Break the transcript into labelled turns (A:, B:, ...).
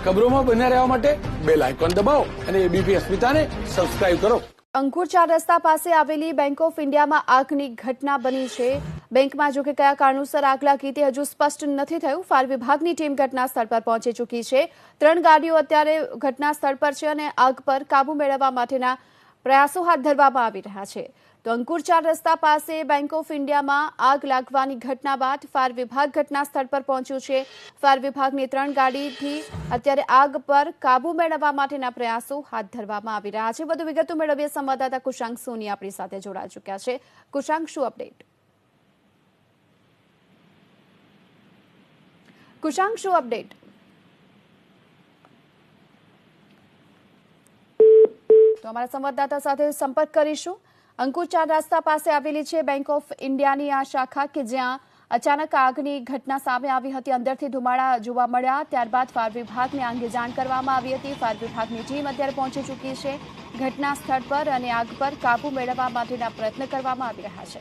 A: ખબરોમાં બન્યા રહેવા માટે બેલ આઇકોન દબાવો અને એબીપી અસ્મિતાને સબસ્ક્રાઇબ કરો।
B: અંકુર 4 રસ્તા પાસે આવેલી બેંક ઓફ ઇન્ડિયામાં આગની ઘટના બની છે। બેંકમાં જો કે કયા કારણોસર આગ લાગી તે હજુ સ્પષ્ટ નથી થયું। ફાયર વિભાગની ટીમ ઘટના સ્થળ પર પહોંચી ચૂકી છે। 3 ગાડીઓ અત્યારે ઘટના સ્થળ પર છે અને આગ પર કાબુ મેળવવા માટેના પ્રયાસો હાથ ધરવામાં આવી રહ્યા છે। તો અંકુર 4 રસ્તા પાસે બેંક ઓફ ઇન્ડિયામાં આગ લાગવાની ઘટના બાદ ફાયર વિભાગ ઘટના સ્થળ પર પહોંચ્યું છે। ફાયર વિભાગની 3 ગાડીથી અત્યારે આગ પર કાબુ મેળવવા માટેના પ્રયાસો હાથ ધરવામાં આવી રહ્યા છે। વધુ વિગતો મેળવીએ સંવાદદાતા કુશાંક સોની આપણી સાથે જોડાઈ ચૂક્યા છે। કુશાંક, શું અપડેટ? કુશાંક, શું અપડેટ? તો અમારા સંવાદદાતા સાથે સંપર્ક કરીશું। અંકુર 4 રસ્તા પાસે આવેલી છે બેંક ઓફ ઇન્ડિયાની આ શાખા કે જ્યાં અચાનક આગની ઘટના સામે આવી હતી। અંદરથી ધુમાડા જોવા મળ્યા, ત્યારબાદ ફાયર વિભાગને આ અંગે જાણ કરવામાં આવી હતી। ફાયર વિભાગની ટીમ અત્યારે પહોંચી ચૂકી છે ઘટના સ્થળ પર અને આગ પર કાબુ મેળવવા માટેના પ્રયત્ન કરવામાં આવી રહ્યા છે।